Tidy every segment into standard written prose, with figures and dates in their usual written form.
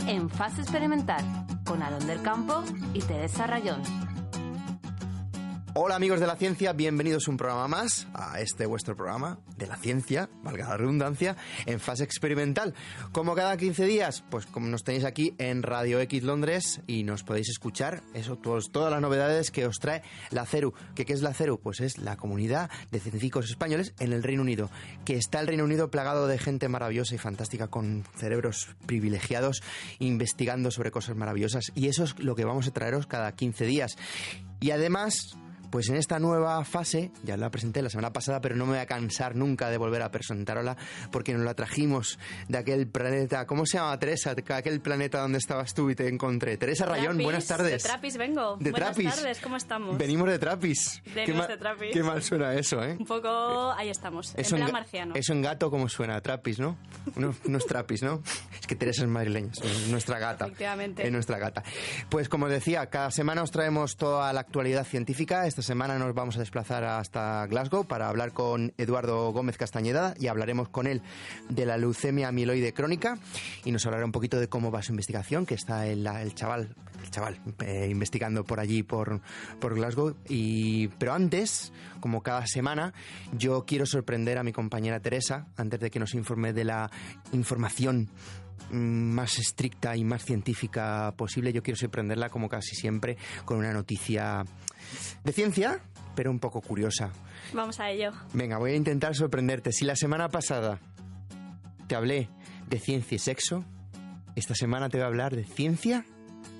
en Fase Experimental, con Alon del Campo y Teresa Rayón. Hola amigos de la ciencia, bienvenidos un programa más a este vuestro programa de la ciencia, valga la redundancia, en Fase Experimental. Como cada 15 días, pues como nos tenéis aquí en Radio X Londres y nos podéis escuchar todas las novedades que os trae la CERU. ¿Qué es la CERU? Pues es la comunidad de científicos españoles en el Reino Unido, que está el Reino Unido plagado de gente maravillosa y fantástica con cerebros privilegiados investigando sobre cosas maravillosas, y eso es lo que vamos a traeros cada 15 días. Y además, pues en esta nueva fase, ya la presenté la semana pasada, pero no me voy a cansar nunca de volver a presentarla, porque nos la trajimos de aquel planeta. ¿Cómo se llama, Teresa? Aquel planeta donde estabas tú y te encontré. Teresa Rayón, buenas tardes. De Trapis vengo. De buenas Trapis. Tardes, ¿cómo estamos? Venimos de Trapis. Venimos de Trapis. Qué mal suena eso, ¿eh? Un poco, ahí estamos, en plan marciano. Eso en gato, ¿cómo suena? Trapis, ¿no? No es Trapis, ¿no? Es que Teresa es madrileña, es nuestra gata. Efectivamente. Es nuestra gata. Pues como os decía, cada semana os traemos toda la actualidad científica. Esta semana nos vamos a desplazar hasta Glasgow para hablar con Eduardo Gómez Castañeda, y hablaremos con él de la leucemia amiloide crónica, y nos hablará un poquito de cómo va su investigación, que está el chaval investigando por allí, por Glasgow. Pero antes, como cada semana, yo quiero sorprender a mi compañera Teresa antes de que nos informe de la información más estricta y más científica posible. Yo quiero sorprenderla, como casi siempre, con una noticia de ciencia, pero un poco curiosa. Vamos a ello. Venga, voy a intentar sorprenderte. Si la semana pasada te hablé de ciencia y sexo, esta semana te voy a hablar de ciencia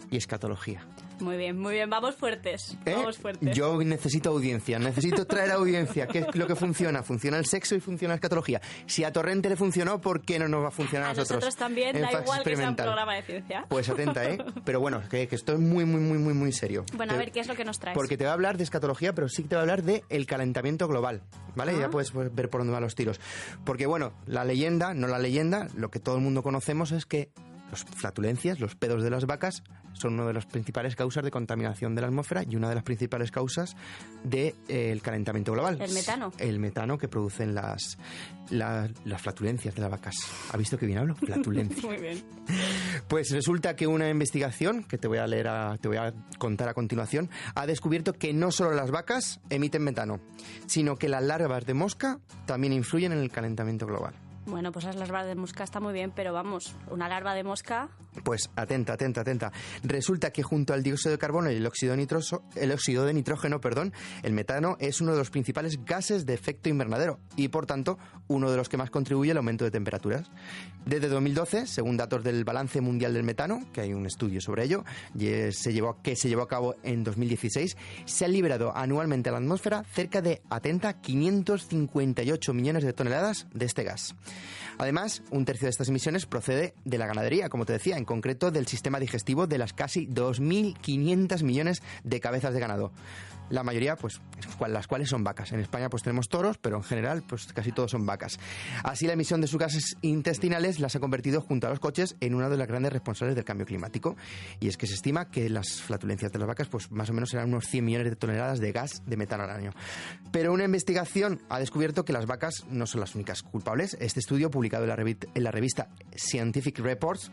y escatología. Muy bien, vamos fuertes. Vamos fuertes. Yo necesito audiencia, necesito traer audiencia. ¿Qué es lo que funciona? Funciona el sexo y funciona la escatología. Si a Torrente le funcionó, ¿por qué no nos va a funcionar a nosotros? A nosotros también, da igual que sea un programa de ciencia. Pues atenta, ¿eh? Pero bueno, que esto es muy serio. Bueno, a ver, ¿qué es lo que nos traes? Porque te voy a hablar de escatología, pero sí que te voy a hablar de el calentamiento global, ¿vale? Ya puedes ver por dónde van los tiros. Porque bueno, lo que todo el mundo conocemos es que las flatulencias, los pedos de las vacas, son una de las principales causas de contaminación de la atmósfera y una de las principales causas del calentamiento global. ¿El metano? El metano que producen las flatulencias de las vacas. ¿Ha visto que bien hablo? Flatulencia. Muy bien. Pues resulta que una investigación, que te voy a contar a continuación, ha descubierto que no solo las vacas emiten metano, sino que las larvas de mosca también influyen en el calentamiento global. Bueno, pues las larvas de mosca está muy bien, pero vamos, una larva de mosca... Pues atenta. Resulta que junto al dióxido de carbono y el óxido de nitrógeno, el metano es uno de los principales gases de efecto invernadero y, por tanto, uno de los que más contribuye al aumento de temperaturas. Desde 2012, según datos del Balance Mundial del Metano, que hay un estudio sobre ello, que se llevó a cabo en 2016, se han liberado anualmente a la atmósfera cerca de, 558 millones de toneladas de este gas. Además, un tercio de estas emisiones procede de la ganadería, como te decía, en concreto del sistema digestivo de las casi 2.500 millones de cabezas de ganado. La mayoría, pues, las cuales son vacas. En España, pues tenemos toros, pero en general, pues casi todos son vacas. Así, la emisión de sus gases intestinales las ha convertido, junto a los coches, en una de las grandes responsables del cambio climático. Y es que se estima que las flatulencias de las vacas, pues más o menos serán unos 100 millones de toneladas de gas de metano al año. Pero una investigación ha descubierto que las vacas no son las únicas culpables. Este estudio, publicado en la revista Scientific Reports,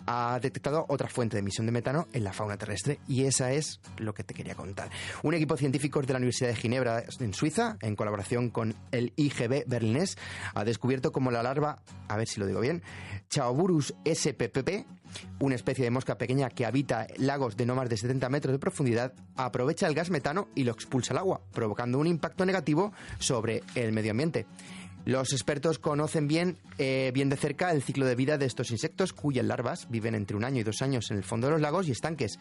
ha detectado otra fuente de emisión de metano en la fauna terrestre, y esa es lo que te quería contar. Un equipo científicos de la Universidad de Ginebra, en Suiza, en colaboración con el IGB berlinés, ha descubierto cómo la larva, a ver si lo digo bien, Chaoburus spp, una especie de mosca pequeña que habita lagos de no más de 70 metros de profundidad, aprovecha el gas metano y lo expulsa al agua, provocando un impacto negativo sobre el medio ambiente. Los expertos conocen bien de cerca el ciclo de vida de estos insectos, cuyas larvas viven entre 1 año y 2 años en el fondo de los lagos y estanques.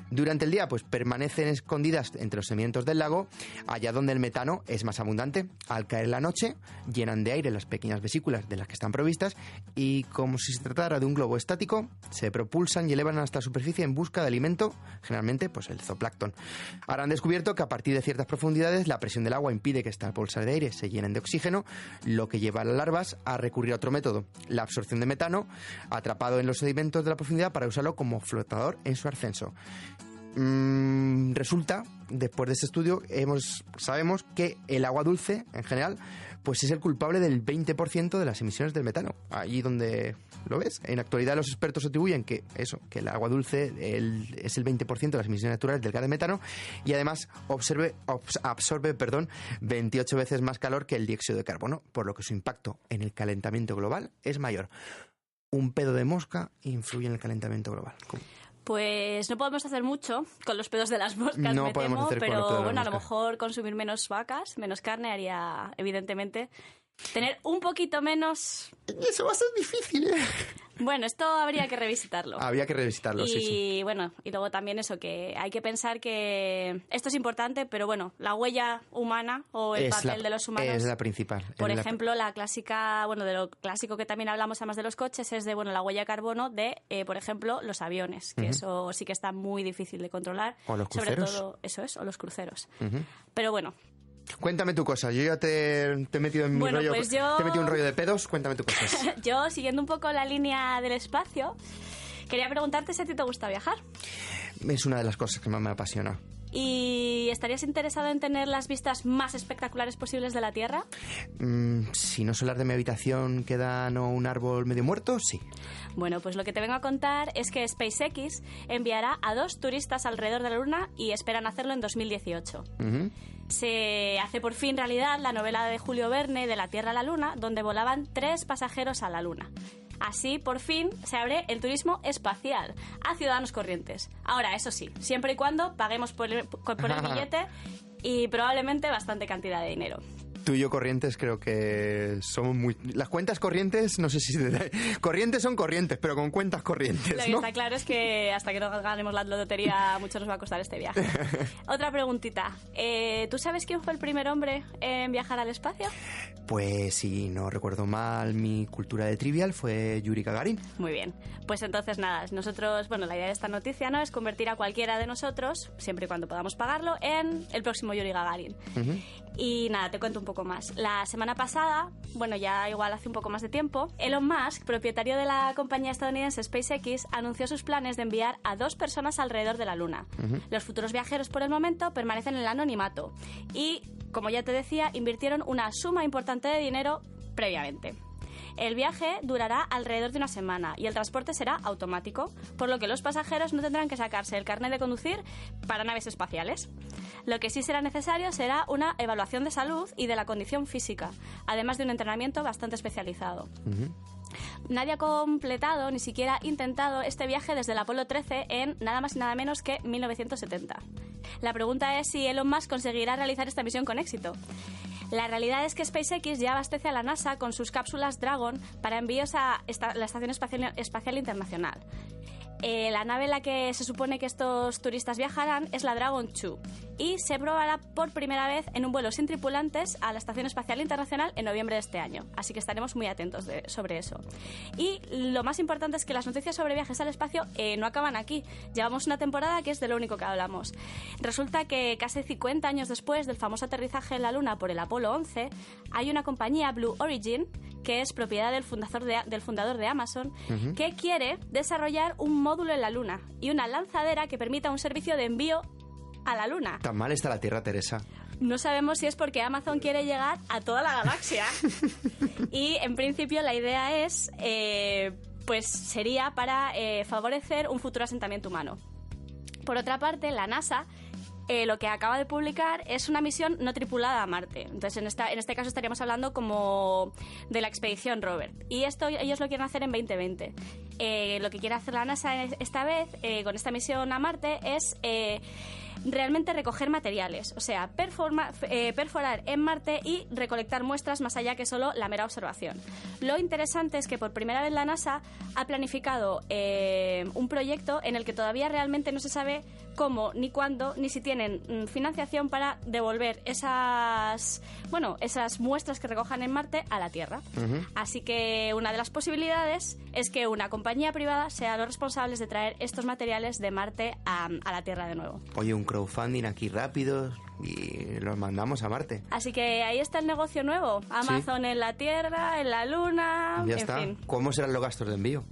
Durante el día, pues permanecen escondidas entre los sedimentos del lago, allá donde el metano es más abundante. Al caer la noche, llenan de aire las pequeñas vesículas de las que están provistas y, como si se tratara de un globo estático, se propulsan y elevan hasta la superficie en busca de alimento, generalmente pues el zooplancton. Ahora han descubierto que a partir de ciertas profundidades la presión del agua impide que estas bolsas de aire se llenen de oxígeno, lo que lleva a las larvas a recurrir a otro método, la absorción de metano atrapado en los sedimentos de la profundidad para usarlo como flotador en su ascenso. Resulta, después de este estudio, sabemos que el agua dulce, en general, pues es el culpable del 20% de las emisiones del metano. Allí donde lo ves. En la actualidad los expertos atribuyen que el agua dulce es el 20% de las emisiones naturales del gas de metano y además absorbe 28 veces más calor que el dióxido de carbono, por lo que su impacto en el calentamiento global es mayor. Un pedo de mosca influye en el calentamiento global. ¿Cómo? Pues no podemos hacer mucho con los pedos de las moscas, no me podemos temo, hacer con los pero pedos de las bueno, a lo moscas. mejor consumir menos vacas, menos carne haría, evidentemente, tener un poquito menos... Eso va a ser difícil, ¿eh? Bueno, esto habría que revisitarlo. Habría que revisitarlo, sí. Y bueno, y luego también eso, que hay que pensar que esto es importante, pero bueno, la huella humana o el papel de los humanos... Es la principal. Por ejemplo, la clásica, bueno, de lo clásico que también hablamos además de los coches es de, bueno, la huella de carbono de, por ejemplo, los aviones, que eso sí que está muy difícil de controlar. O los cruceros. Sobre todo, eso es, o los cruceros. Pero bueno. Cuéntame tu cosa, yo ya te he metido en mi rollo. Pues yo... Te he metido un rollo de pedos, cuéntame tu cosa. Yo, siguiendo un poco la línea del espacio, quería preguntarte si a ti te gusta viajar. Es una de las cosas que más me apasiona. ¿Y estarías interesado en tener las vistas más espectaculares posibles de la Tierra? Si no solar de mi habitación queda un árbol medio muerto, sí. Bueno, pues lo que te vengo a contar es que SpaceX enviará a 2 turistas alrededor de la Luna y esperan hacerlo en 2018. Se hace por fin realidad la novela de Julio Verne de La Tierra a la Luna, donde volaban 3 pasajeros a la Luna. Así, por fin, se abre el turismo espacial a ciudadanos corrientes. Ahora, eso sí, siempre y cuando paguemos por el billete y probablemente bastante cantidad de dinero. Tú y yo corrientes creo que somos muy... Las cuentas corrientes, no sé si... Corrientes son corrientes, pero con cuentas corrientes, Lo que ¿no? está claro es que hasta que no ganemos la lotería mucho nos va a costar este viaje. Otra preguntita. ¿Tú sabes quién fue el primer hombre en viajar al espacio? Pues si no recuerdo mal, mi cultura de Trivial fue Yuri Gagarin. Muy bien. Pues entonces nada, nosotros, bueno, la idea de esta noticia, ¿no?, es convertir a cualquiera de nosotros, siempre y cuando podamos pagarlo, en el próximo Yuri Gagarin. Y nada, te cuento un poco más. La semana pasada, bueno, ya igual hace un poco más de tiempo, Elon Musk, propietario de la compañía estadounidense SpaceX, anunció sus planes de enviar a 2 personas alrededor de la Luna. Los futuros viajeros, por el momento, permanecen en el anonimato y, como ya te decía, invirtieron una suma importante de dinero previamente. El viaje durará alrededor de una semana y el transporte será automático, por lo que los pasajeros no tendrán que sacarse el carnet de conducir para naves espaciales. Lo que sí será necesario será una evaluación de salud y de la condición física, además de un entrenamiento bastante especializado. Nadie ha completado, ni siquiera intentado este viaje desde el Apolo 13 en nada más y nada menos que 1970. La pregunta es si Elon Musk conseguirá realizar esta misión con éxito. La realidad es que SpaceX ya abastece a la NASA con sus cápsulas Dragon para envíos a la Estación Espacial Internacional. La nave en la que se supone que estos turistas viajarán es la Dragon 2 y se probará por primera vez en un vuelo sin tripulantes a la Estación Espacial Internacional en noviembre de este año. Así que estaremos muy atentos sobre eso. Y lo más importante es que las noticias sobre viajes al espacio no acaban aquí. Llevamos una temporada que es de lo único que hablamos. Resulta que casi 50 años después del famoso aterrizaje en la Luna por el Apolo 11, hay una compañía, Blue Origin, que es propiedad del fundador de Amazon, que quiere desarrollar un módulo en la Luna y una lanzadera que permita un servicio de envío a la Luna. Tan mal está la Tierra, Teresa. No sabemos si es porque Amazon quiere llegar a toda la galaxia. Y en principio la idea es, pues sería para favorecer un futuro asentamiento humano. Por otra parte, la NASA lo que acaba de publicar es una misión no tripulada a Marte. Entonces, en este caso estaríamos hablando como de la expedición Rover. Y esto ellos lo quieren hacer en 2020. Lo que quiere hacer la NASA esta vez, con esta misión a Marte, es realmente recoger materiales, o sea, perforar en Marte y recolectar muestras más allá que solo la mera observación. Lo interesante es que por primera vez la NASA ha planificado un proyecto en el que todavía realmente no se sabe cómo, ni cuándo, ni si tienen financiación para devolver esas muestras que recojan en Marte a la Tierra. Así que una de las posibilidades es que una compañía privada sea los responsables de traer estos materiales de Marte a la Tierra de nuevo. Oye, un crowdfunding aquí rápido y los mandamos a Marte. Así que ahí está el negocio nuevo. Amazon en la Tierra, en la Luna, Ya en está. fin. ¿Cómo serán los gastos de envío?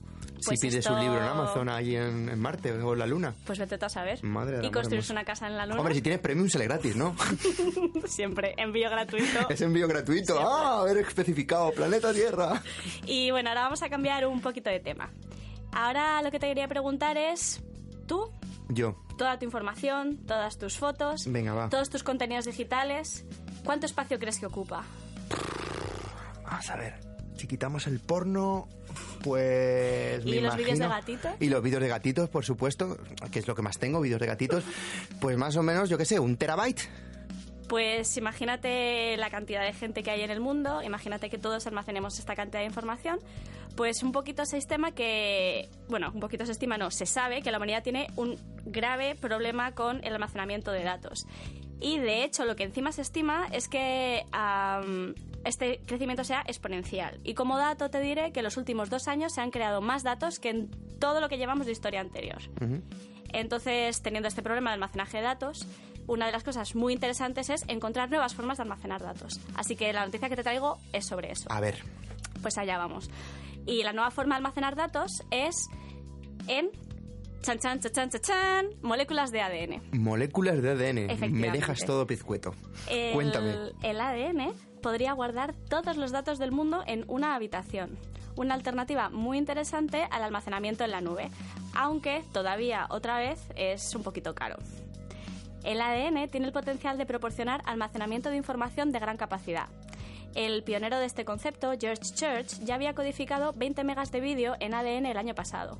Pues si pides esto... un libro en Amazon allí en Marte o en la Luna. Pues vete tú a saber. Madre de y amor construirse hermoso. una casa en la Luna. Hombre, si tienes premium sale gratis, ¿no? Siempre, envío gratuito. Es envío gratuito. Siempre. Haber especificado planeta Tierra. Y bueno, ahora vamos a cambiar un poquito de tema. Ahora lo que te quería preguntar es, ¿tú? Yo. Toda tu información, todas tus fotos, Venga, va. todos tus contenidos digitales, ¿cuánto espacio crees que ocupa? Vamos a ver. Si quitamos el porno, pues ¿Y me los vídeos de imagino- gatitos? Y los vídeos de gatitos, por supuesto, que es lo que más tengo, vídeos de gatitos. Pues más o menos, yo qué sé, 1 terabyte. Pues imagínate la cantidad de gente que hay en el mundo, imagínate que todos almacenemos esta cantidad de información, pues un poquito se estima que, bueno, un poquito se estima, no, se sabe que la humanidad tiene un grave problema con el almacenamiento de datos. Y de hecho lo que encima se estima es que este crecimiento sea exponencial. Y como dato te diré que en los últimos 2 años se han creado más datos que en todo lo que llevamos de historia anterior. Entonces, teniendo este problema de almacenaje de datos, una de las cosas muy interesantes es encontrar nuevas formas de almacenar datos. Así que la noticia que te traigo es sobre eso. A ver. Pues allá vamos. Y la nueva forma de almacenar datos es en... Chan, chan, chan, chan, chan, chan, moléculas de ADN. Moléculas de ADN. Efectivamente. Me dejas todo pizcueto. Cuéntame. El ADN podría guardar todos los datos del mundo en una habitación. Una alternativa muy interesante al almacenamiento en la nube, aunque todavía, otra vez, es un poquito caro. El ADN tiene el potencial de proporcionar almacenamiento de información de gran capacidad. El pionero de este concepto, George Church, ya había codificado 20 megas de vídeo en ADN el año pasado.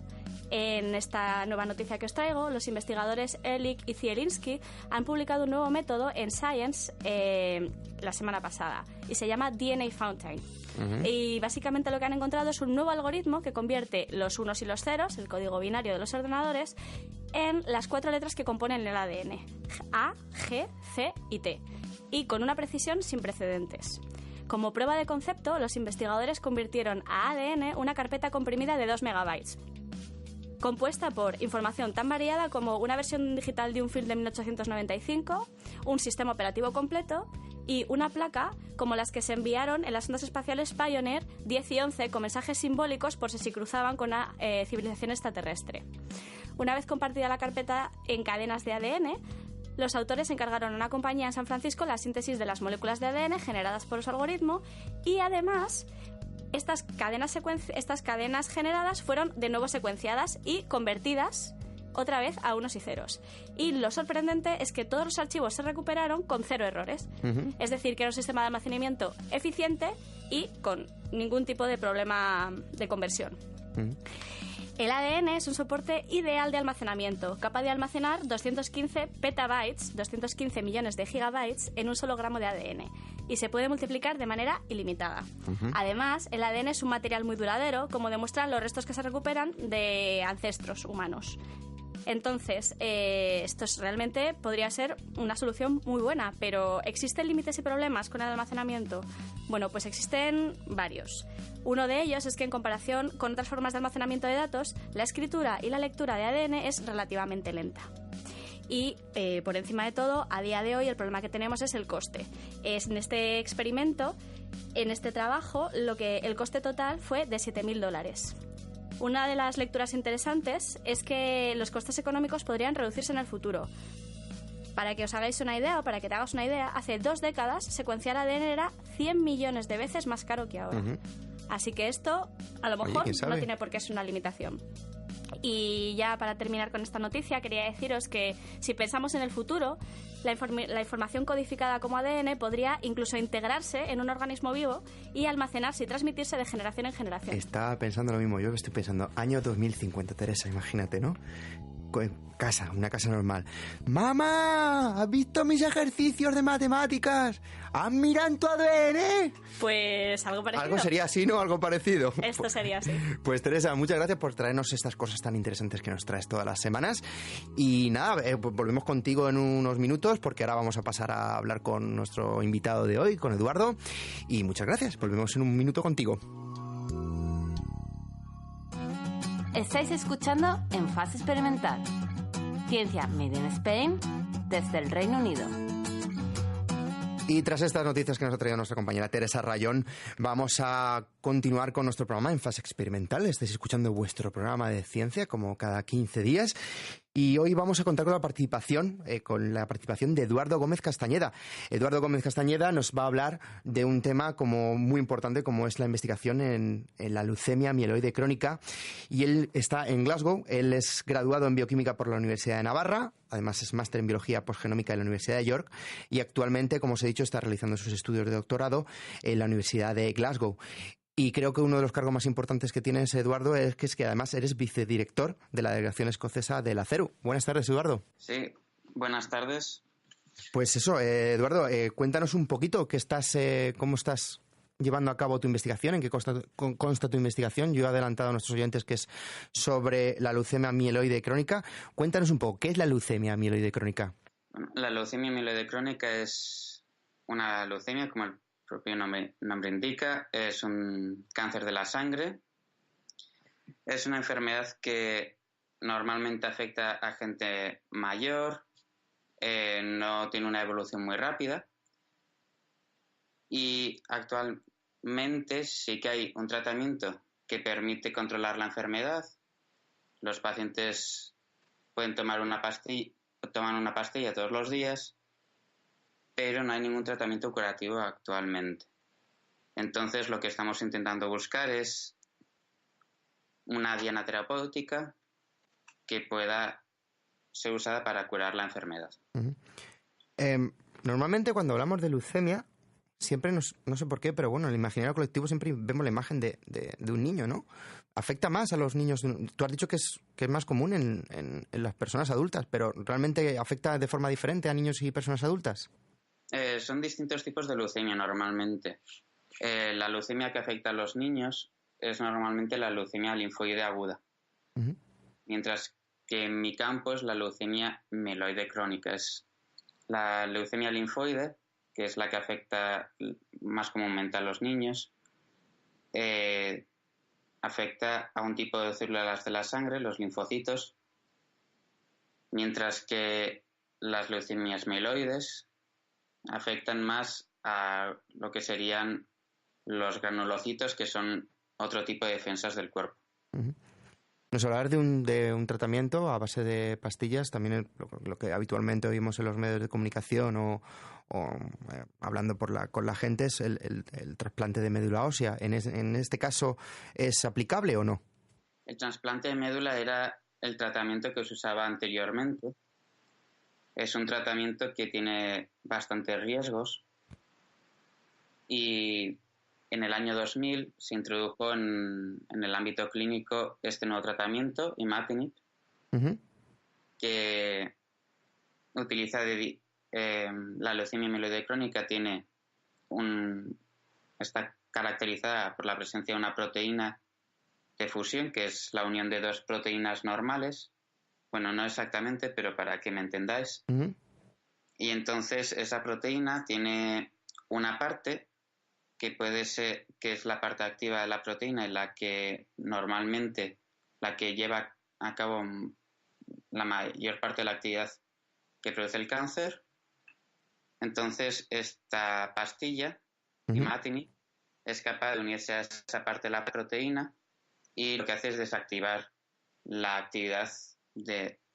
En esta nueva noticia que os traigo, los investigadores Ehrlich y Zielinski han publicado un nuevo método en Science la semana pasada y se llama DNA Fountain. Y básicamente lo que han encontrado es un nuevo algoritmo que convierte los unos y los ceros, el código binario de los ordenadores, en las 4 letras que componen el ADN: A, G, C y T, y con una precisión sin precedentes. Como prueba de concepto, los investigadores convirtieron a ADN una carpeta comprimida de 2 megabytes, compuesta por información tan variada como una versión digital de un film de 1895, un sistema operativo completo y una placa como las que se enviaron en las ondas espaciales Pioneer 10 y 11 con mensajes simbólicos por si se cruzaban con una civilización extraterrestre. Una vez compartida la carpeta en cadenas de ADN, los autores encargaron a una compañía en San Francisco la síntesis de las moléculas de ADN generadas por su algoritmo y además estas cadenas generadas fueron de nuevo secuenciadas y convertidas otra vez a unos y ceros. Y lo sorprendente es que todos los archivos se recuperaron con 0 errores. Es decir, que era un sistema de almacenamiento eficiente y con ningún tipo de problema de conversión. El ADN es un soporte ideal de almacenamiento, capaz de almacenar 215 petabytes, 215 millones de gigabytes, en un solo gramo de ADN, y se puede multiplicar de manera ilimitada. Además, el ADN es un material muy duradero, como demuestran los restos que se recuperan de ancestros humanos. Entonces, esto realmente podría ser una solución muy buena, pero ¿existen límites y problemas con el almacenamiento? Bueno, pues existen varios. Uno de ellos es que en comparación con otras formas de almacenamiento de datos, la escritura y la lectura de ADN es relativamente lenta. Y por encima de todo, a día de hoy el problema que tenemos es el coste. En este experimento, en este trabajo, el coste total fue de $7.000. Una de las lecturas interesantes es que los costes económicos podrían reducirse en el futuro. Para que os hagáis una idea, o para que te hagas una idea, hace 2 décadas secuenciar ADN era 100 millones de veces más caro que ahora. Así que esto, a lo mejor, no tiene por qué ser una limitación. Y ya para terminar con esta noticia, quería deciros que si pensamos en el futuro, la información codificada como ADN podría incluso integrarse en un organismo vivo y almacenarse y transmitirse de generación en generación. Estaba pensando lo mismo, yo estoy pensando, año 2050, Teresa, imagínate, ¿no? Una casa normal. ¡Mamá! ¿Has visto mis ejercicios de matemáticas? ¿Has mirado tu ADN? Pues algo parecido. Algo sería así, ¿no? Algo parecido. Esto sería así. Pues Teresa, muchas gracias por traernos estas cosas tan interesantes que nos traes todas las semanas. Y nada, pues volvemos contigo en unos minutos porque ahora vamos a pasar a hablar con nuestro invitado de hoy, con Eduardo. Y muchas gracias, volvemos en un minuto contigo. Estáis escuchando En Fase Experimental. Ciencia Made in Spain desde el Reino Unido. Y tras estas noticias que nos ha traído nuestra compañera Teresa Rayón, vamos a continuar con nuestro programa en fase experimental. Estáis escuchando vuestro programa de ciencia como cada 15 días. Y hoy vamos a contar con la participación de Eduardo Gómez Castañeda. Eduardo Gómez Castañeda nos va a hablar de un tema como muy importante, como es la investigación en la leucemia mieloide crónica. Y él está en Glasgow. Él es graduado en bioquímica por la Universidad de Navarra. Además es máster en biología postgenómica en la Universidad de York. Y actualmente, como os he dicho, está realizando sus estudios de doctorado en la Universidad de Glasgow. Y creo que uno de los cargos más importantes que tienes, Eduardo, es que además eres vicedirector de la Delegación Escocesa de la CERU. Buenas tardes, Eduardo. Sí, buenas tardes. Pues eso, Eduardo, cuéntanos un poquito cómo estás llevando a cabo tu investigación, en qué consta tu investigación. Yo he adelantado a nuestros oyentes que es sobre la leucemia mieloide crónica. Cuéntanos un poco, ¿qué es la leucemia mieloide crónica? La leucemia mieloide crónica es una leucemia, como el propio nombre indica, es un cáncer de la sangre. Es una enfermedad que normalmente afecta a gente mayor, no tiene una evolución muy rápida y actualmente sí que hay un tratamiento que permite controlar la enfermedad. Los pacientes pueden tomar una pastilla todos los días, pero no hay ningún tratamiento curativo actualmente. Entonces, lo que estamos intentando buscar es una diana terapéutica que pueda ser usada para curar la enfermedad. Uh-huh. Normalmente, cuando hablamos de leucemia, siempre no sé por qué, pero bueno, en el imaginario colectivo siempre vemos la imagen de un niño, ¿no? ¿Afecta más a los niños? Tú has dicho que es más común en las personas adultas, pero ¿realmente afecta de forma diferente a niños y personas adultas? Son distintos tipos de leucemia normalmente. La leucemia que afecta a los niños es normalmente la leucemia linfoide aguda. Uh-huh. Mientras que en mi campo es la leucemia mieloide crónica. Es la leucemia linfoide, que es la que afecta más comúnmente a los niños, afecta a un tipo de células de la sangre, los linfocitos, mientras que las leucemias mieloides afectan más a lo que serían los granulocitos, que son otro tipo de defensas del cuerpo. Uh-huh. Nos hablar de un tratamiento a base de pastillas, también lo que habitualmente oímos en los medios de comunicación o hablando con la gente, es el trasplante de médula ósea. ¿En este caso es aplicable o no? El trasplante de médula era el tratamiento que se usaba anteriormente. Es un tratamiento que tiene bastantes riesgos y en el año 2000 se introdujo en el ámbito clínico este nuevo tratamiento, imatinib, uh-huh, que utiliza la leucemia mieloide crónica está caracterizada por la presencia de una proteína de fusión, que es la unión de dos proteínas normales. Bueno, no exactamente, pero para que me entendáis. Uh-huh. Y entonces esa proteína tiene una parte que es la parte activa de la proteína y la que normalmente la que lleva a cabo la mayor parte de la actividad que produce el cáncer. Entonces esta pastilla, uh-huh, imatinib, es capaz de unirse a esa parte de la proteína y lo que hace es desactivar la actividad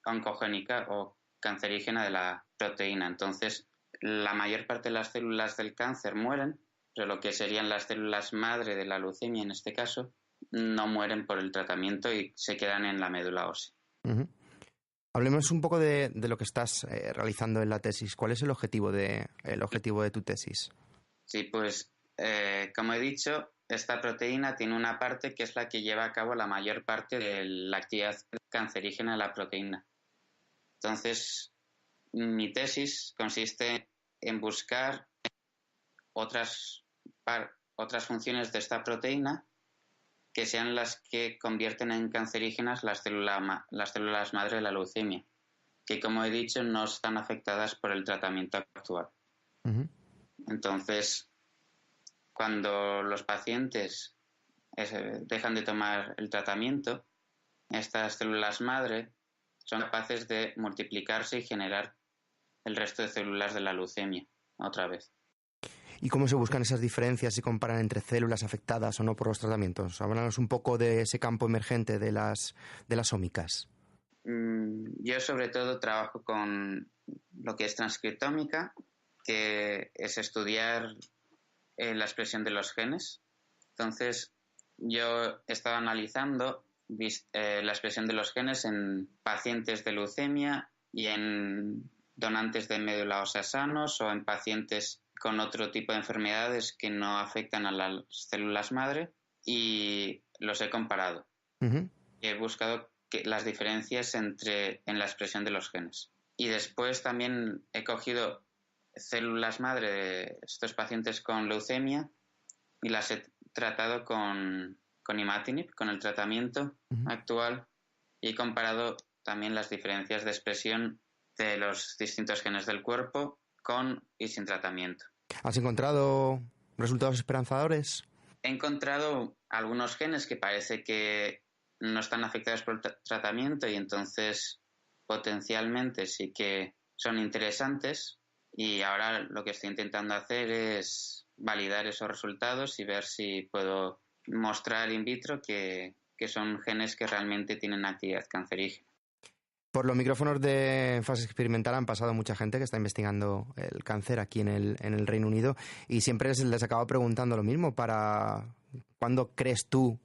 oncogénica o cancerígena de la proteína. Entonces la mayor parte de las células del cáncer mueren, pero lo que serían las células madre de la leucemia en este caso no mueren por el tratamiento y se quedan en la médula ósea. Uh-huh. Hablemos un poco de lo que estás realizando en la tesis. ¿Cuál es el objetivo de tu tesis? Sí, pues como he dicho, esta proteína tiene una parte que es la que lleva a cabo la mayor parte de la actividad cancerígena de la proteína. Entonces, mi tesis consiste en buscar otras funciones de esta proteína que sean las que convierten en cancerígenas las células madre de la leucemia, que como he dicho no están afectadas por el tratamiento actual. Uh-huh. Entonces, cuando los pacientes dejan de tomar el tratamiento, estas células madre son capaces de multiplicarse y generar el resto de células de la leucemia otra vez. ¿Y cómo se buscan esas diferencias y comparan entre células afectadas o no por los tratamientos? Háblanos un poco de ese campo emergente de las ómicas. Yo sobre todo trabajo con lo que es transcriptómica, que es estudiar la expresión de los genes. Entonces, yo he estado analizando la expresión de los genes en pacientes de leucemia y en donantes de médula ósea sanos o en pacientes con otro tipo de enfermedades que no afectan a las células madre, y los he comparado. Uh-huh. He buscado las diferencias en la expresión de los genes. Y después también he cogido células madre de estos pacientes con leucemia y las he tratado con imatinib, con el tratamiento actual, y he comparado también las diferencias de expresión de los distintos genes del cuerpo con y sin tratamiento. ¿Has encontrado resultados esperanzadores? He encontrado algunos genes que parece que no están afectados por el tratamiento y entonces potencialmente sí que son interesantes, y ahora lo que estoy intentando hacer es validar esos resultados y ver si puedo mostrar in vitro que son genes que realmente tienen actividad cancerígena. Por los micrófonos de fase experimental han pasado mucha gente que está investigando el cáncer aquí en el Reino Unido, y siempre les acabo preguntando lo mismo. ¿Cuándo crees tú,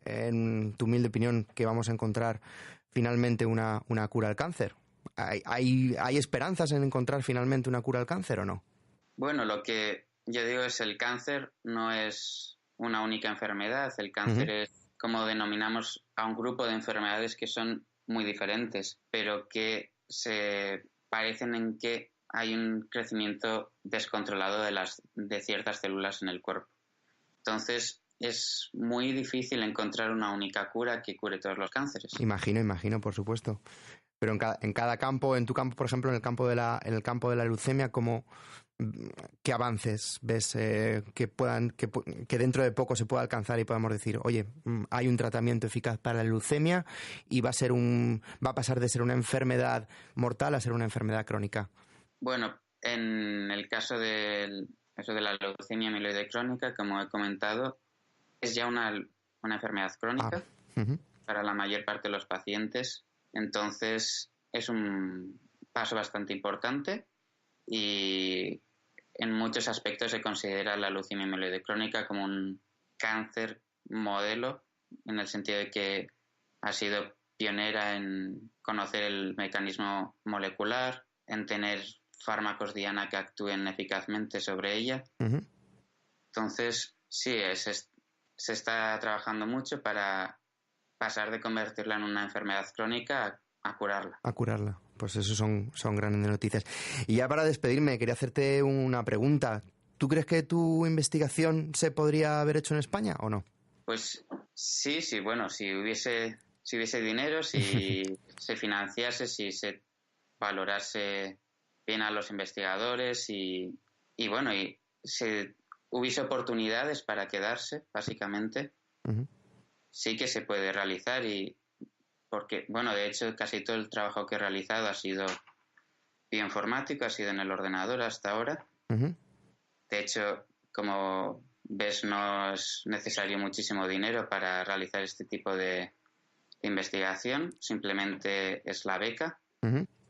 en tu humilde opinión, que vamos a encontrar finalmente una cura al cáncer? ¿Hay esperanzas en encontrar finalmente una cura al cáncer o no? Bueno, lo que yo digo es el cáncer no es una única enfermedad. El cáncer es, como denominamos, a un grupo de enfermedades que son muy diferentes, pero que se parecen en que hay un crecimiento descontrolado de ciertas células en el cuerpo. Entonces, es muy difícil encontrar una única cura que cure todos los cánceres. Imagino, por supuesto. Pero en cada campo, en tu campo, por ejemplo, en el campo de la leucemia, ¿qué avances ves que dentro de poco se pueda alcanzar y podamos decir, oye, hay un tratamiento eficaz para la leucemia y va a pasar de ser una enfermedad mortal a ser una enfermedad crónica? Bueno, en el caso de la leucemia amiloide crónica, como he comentado, es ya una enfermedad crónica para la mayor parte de los pacientes. Entonces, es un paso bastante importante y en muchos aspectos se considera la leucemia amiloide crónica como un cáncer modelo, en el sentido de que ha sido pionera en conocer el mecanismo molecular, en tener fármacos diana que actúen eficazmente sobre ella. Entonces, sí, se está trabajando mucho para pasar de convertirla en una enfermedad crónica a curarla. A curarla. Pues eso son grandes noticias. Y ya para despedirme, quería hacerte una pregunta. ¿Tú crees que tu investigación se podría haber hecho en España o no? Pues sí, bueno, si hubiese dinero, si se financiase, si se valorase bien a los investigadores y bueno, y si hubiese oportunidades para quedarse, básicamente, sí que se puede realizar, y porque, bueno, de hecho, casi todo el trabajo que he realizado ha sido bioinformático, ha sido en el ordenador hasta ahora. De hecho, como ves, no es necesario muchísimo dinero para realizar este tipo de investigación, simplemente es la beca.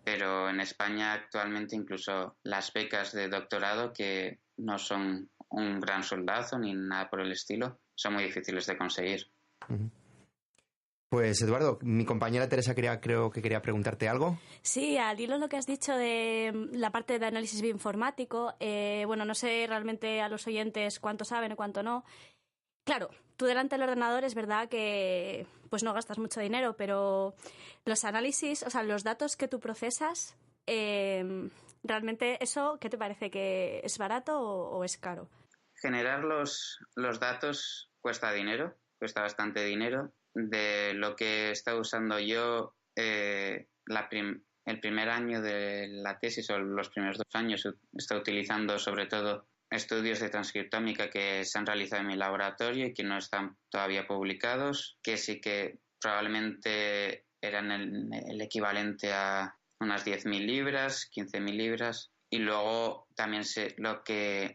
Pero en España actualmente incluso las becas de doctorado, que no son un gran soldazo ni nada por el estilo, son muy difíciles de conseguir. Pues Eduardo, mi compañera Teresa creo que quería preguntarte algo. Sí, al hilo de lo que has dicho de la parte de análisis bioinformático, bueno, no sé realmente a los oyentes cuánto saben o cuánto no. Claro, tú delante del ordenador es verdad que pues no gastas mucho dinero, pero los análisis, o sea, los datos que tú procesas, realmente eso, ¿qué te parece? ¿Que es barato o es caro? Generar los datos cuesta dinero, cuesta bastante dinero. De lo que he estado usando yo, el primer año de la tesis o los primeros 2 años, he estado utilizando sobre todo estudios de transcriptómica que se han realizado en mi laboratorio y que no están todavía publicados, que sí que probablemente eran el equivalente a unas 10.000 libras, 15.000 libras. Y luego también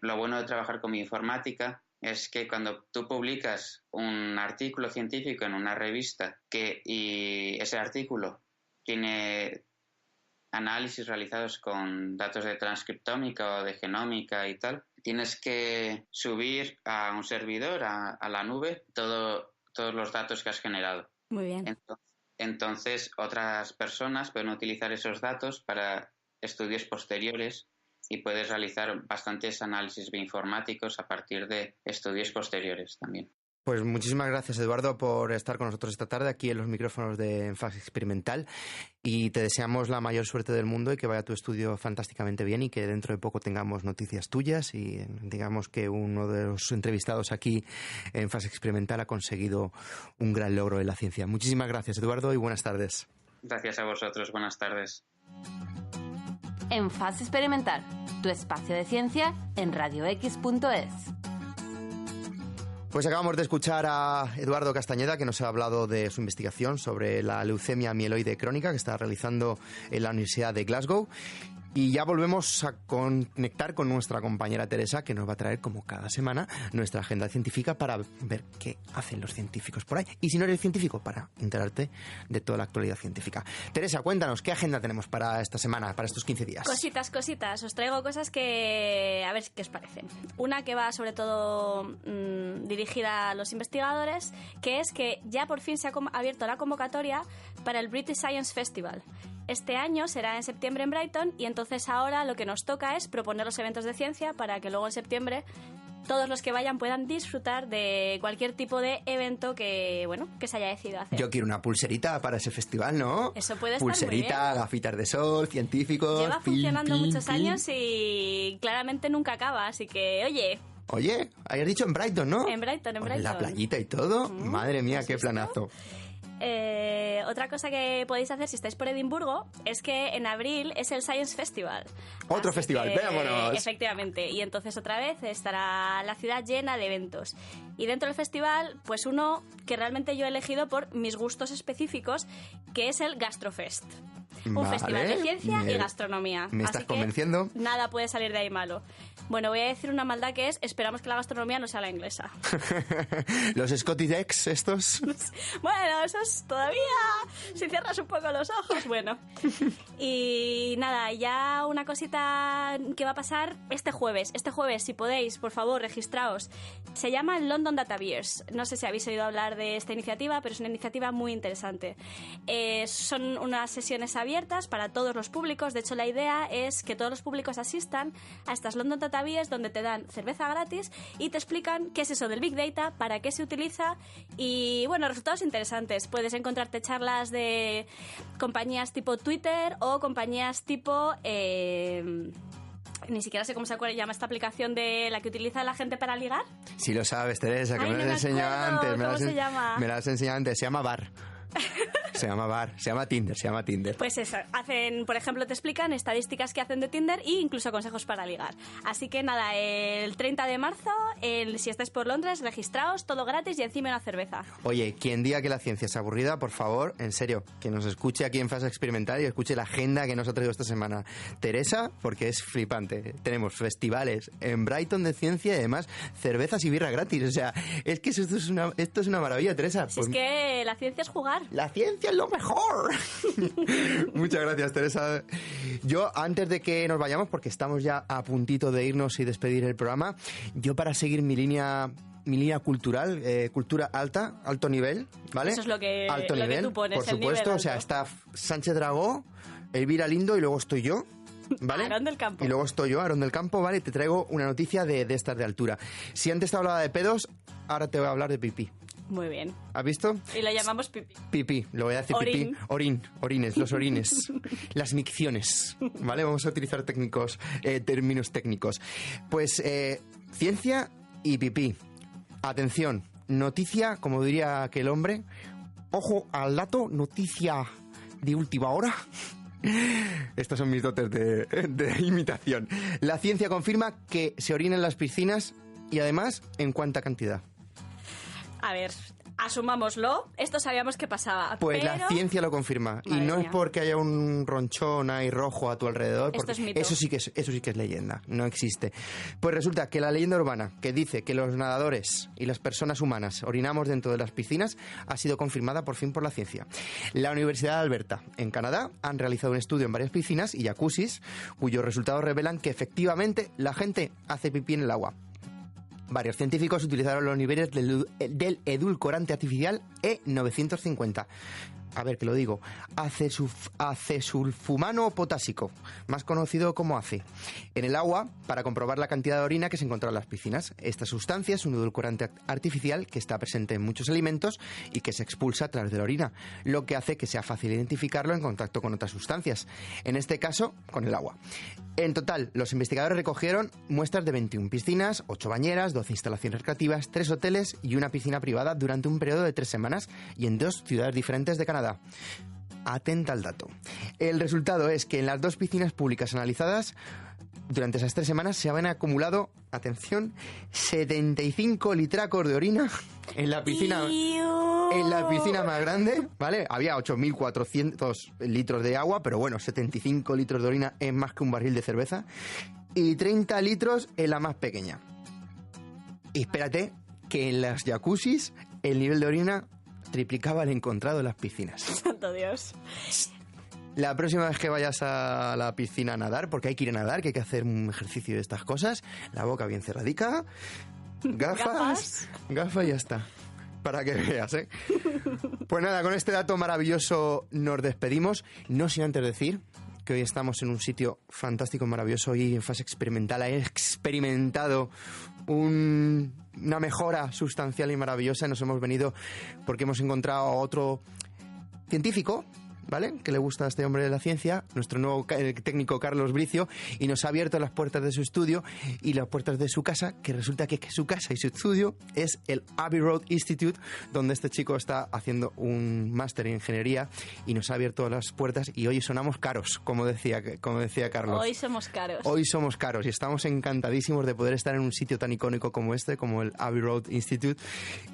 lo bueno de trabajar con bioinformática es que cuando tú publicas un artículo científico en una revista y ese artículo tiene análisis realizados con datos de transcriptómica o de genómica y tal, tienes que subir a un servidor, a la nube, todos los datos que has generado. Muy bien. Entonces, otras personas pueden utilizar esos datos para estudios posteriores y puedes realizar bastantes análisis bioinformáticos a partir de estudios posteriores también. Pues muchísimas gracias, Eduardo, por estar con nosotros esta tarde aquí en los micrófonos de Enfax Experimental, y te deseamos la mayor suerte del mundo y que vaya tu estudio fantásticamente bien y que dentro de poco tengamos noticias tuyas y digamos que uno de los entrevistados aquí en Enfax Experimental ha conseguido un gran logro en la ciencia. Muchísimas gracias, Eduardo, y buenas tardes. Gracias a vosotros, buenas tardes. Enfax Experimental, tu espacio de ciencia en radiox.es. Pues acabamos de escuchar a Eduardo Castañeda, que nos ha hablado de su investigación sobre la leucemia mieloide crónica que está realizando en la Universidad de Glasgow. Y ya volvemos a conectar con nuestra compañera Teresa, que nos va a traer, como cada semana, nuestra agenda científica para ver qué hacen los científicos por ahí. Y si no eres científico, para enterarte de toda la actualidad científica. Teresa, cuéntanos, ¿qué agenda tenemos para esta semana, para estos 15 días? Cositas. Os traigo cosas que... a ver qué os parecen. Una que va sobre todo dirigida a los investigadores, que es que ya por fin se ha abierto la convocatoria para el British Science Festival. Este año será en septiembre en Brighton y entonces ahora lo que nos toca es proponer los eventos de ciencia para que luego en septiembre todos los que vayan puedan disfrutar de cualquier tipo de evento que se haya decidido hacer. Yo quiero una pulserita para ese festival, ¿no? Eso puede estar pulserita, muy bien. Gafitas de sol, científicos... Lleva funcionando muchos años y claramente nunca acaba, así que, Oye, habías dicho en Brighton, ¿no? En Brighton. En la playita y todo. Madre mía, qué planazo. Otra cosa que podéis hacer si estáis por Edimburgo es que en abril es el Science Festival. Otro festival, veámonos. Efectivamente, y entonces otra vez estará la ciudad llena de eventos. Y dentro del festival, pues uno que realmente yo he elegido por mis gustos específicos, que es el Gastrofest. Un festival de ciencia y gastronomía. ¿Me estás convenciendo? Nada puede salir de ahí malo. Bueno, voy a decir una maldad que es, esperamos que la gastronomía no sea la inglesa. ¿Los Scottish Eggs estos? Bueno, esos todavía, si cierras un poco los ojos, bueno. Y nada, ya una cosita que va a pasar este jueves. Este jueves, si podéis, por favor, registraos. Se llama London Data Beers. No sé si habéis oído hablar de esta iniciativa, pero es una iniciativa muy interesante. Son unas sesiones abiertas para todos los públicos. De hecho, la idea es que todos los públicos asistan a estas London Data Beers, donde te dan cerveza gratis y te explican qué es eso del Big Data, para qué se utiliza y, bueno, resultados interesantes. Puedes encontrarte charlas de compañías tipo Twitter o compañías tipo... ni siquiera sé cómo se llama esta aplicación de la que utiliza la gente para ligar. Sí lo sabes, Teresa, que me lo has enseñado antes. ¿Cómo se llama? Me lo has enseñado antes, se llama Bar. Se llama Tinder. Pues eso, hacen, por ejemplo, te explican estadísticas que hacen de Tinder e incluso consejos para ligar. Así que nada, el 30 de marzo, si estáis por Londres, registraos, todo gratis y encima una cerveza. Oye, quien diga que la ciencia es aburrida, por favor, en serio, que nos escuche aquí en Fase Experimental y escuche la agenda que nos ha traído esta semana Teresa, porque es flipante. Tenemos festivales en Brighton de ciencia y además cervezas y birra gratis. O sea, es que esto es una maravilla, Teresa. Si es que la ciencia es jugar. La ciencia es lo mejor. Muchas gracias, Teresa. Yo, antes de que nos vayamos, porque estamos ya a puntito de irnos y despedir el programa, yo para seguir mi línea cultural, cultura alto nivel, ¿vale? Eso es lo que tú pones, por supuesto. O sea, está Sánchez Dragó, Elvira Lindo y luego estoy yo, ¿vale? Aarón del Campo. Y luego estoy yo, Aarón del Campo, ¿vale? Te traigo una noticia de estas de altura. Si antes te hablaba de pedos, ahora te voy a hablar de pipí. Muy bien. ¿Has visto? Y lo llamamos pipí. Pipí, lo voy a decir Orín. pipí. Orines, los orines. Las micciones, ¿vale? Vamos a utilizar términos técnicos. Pues ciencia y pipí. Atención, noticia, como diría aquel hombre, ojo al dato, noticia de última hora. Estos son mis dotes de imitación. La ciencia confirma que se orina en las piscinas y además, ¿en cuánta cantidad? A ver, asumámoslo, esto sabíamos que pasaba. Pues pero... la ciencia lo confirma. Madre y no mía. es porque haya un ronchón ahí rojo a tu alrededor, porque Esto es mito. eso sí que es leyenda, no existe. Pues resulta que la leyenda urbana que dice que los nadadores y las personas humanas orinamos dentro de las piscinas ha sido confirmada por fin por la ciencia. La Universidad de Alberta, en Canadá, han realizado un estudio en varias piscinas y jacuzzis, cuyos resultados revelan que efectivamente la gente hace pipí en el agua. Varios científicos utilizaron los niveles del edulcorante artificial E950. A ver, que lo digo. Acesulfumano potásico, más conocido como ACE, en el agua para comprobar la cantidad de orina que se encontraba en las piscinas. Esta sustancia es un edulcorante artificial que está presente en muchos alimentos y que se expulsa a través de la orina, lo que hace que sea fácil identificarlo en contacto con otras sustancias, en este caso con el agua. En total, los investigadores recogieron muestras de 21 piscinas, 8 bañeras, 12 instalaciones recreativas, 3 hoteles y una piscina privada durante un periodo de 3 semanas y en 2 ciudades diferentes de Canadá. Atenta al dato. El resultado es que en las 2 piscinas públicas analizadas, durante esas 3 semanas se habían acumulado, atención, 75 litracos de orina en la piscina. En la piscina más grande, ¿vale? Había 8.400 litros de agua, pero bueno, 75 litros de orina es más que un barril de cerveza. Y 30 litros en la más pequeña. Y espérate que en las jacuzzis el nivel de orina triplicaba el encontrado en las piscinas. Santo Dios. La próxima vez que vayas a la piscina a nadar, porque hay que ir a nadar, que hay que hacer un ejercicio de estas cosas, la boca bien cerradica, gafas y ya está. Para que veas, ¿eh? Pues nada, con este dato maravilloso nos despedimos. No sin antes decir que hoy estamos en un sitio fantástico, maravilloso. Hoy en fase experimental he experimentado una mejora sustancial y maravillosa. Nos hemos venido porque hemos encontrado a otro científico, ¿vale?, que le gusta a este hombre de la ciencia, nuestro nuevo técnico Carlos Bricio, y nos ha abierto las puertas de su estudio y las puertas de su casa, que resulta que su casa y su estudio es el Abbey Road Institute, donde este chico está haciendo un máster en ingeniería, y nos ha abierto las puertas y hoy sonamos caros, como decía Carlos. Hoy somos caros. Hoy somos caros y estamos encantadísimos de poder estar en un sitio tan icónico como este, como el Abbey Road Institute,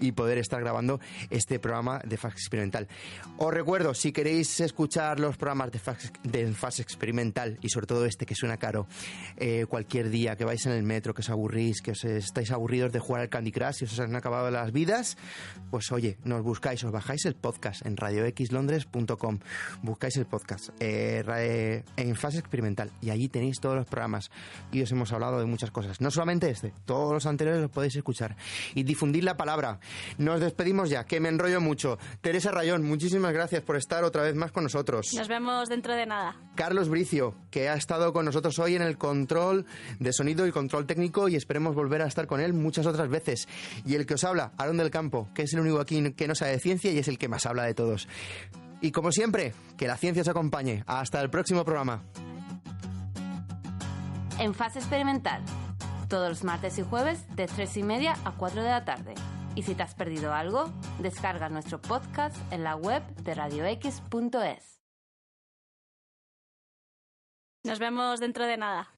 y poder estar grabando este programa de Fase Experimental. Os recuerdo, si queréis escuchar los programas de Fase Experimental, y sobre todo este que suena caro, cualquier día que vais en el metro, que os aburrís, que os estáis aburridos de jugar al Candy Crush y os han acabado las vidas, pues oye, nos buscáis, os bajáis el podcast en radioxlondres.com, buscáis el podcast en Fase Experimental y allí tenéis todos los programas y os hemos hablado de muchas cosas, no solamente este, todos los anteriores los podéis escuchar y difundir la palabra. Nos despedimos ya, que me enrollo mucho. Teresa Rayón, muchísimas gracias por estar otra vez más con nosotros. Nos vemos dentro de nada. Carlos Bricio, que ha estado con nosotros hoy en el control de sonido y control técnico, y esperemos volver a estar con él muchas otras veces. Y el que os habla, Aarón del Campo, que es el único aquí que no sabe de ciencia y es el que más habla de todos. Y como siempre, que la ciencia os acompañe. Hasta el próximo programa. En Fase Experimental, todos los martes y jueves de 3:30 a 4 de la tarde. Y si te has perdido algo, descarga nuestro podcast en la web de radiox.es. Nos vemos dentro de nada.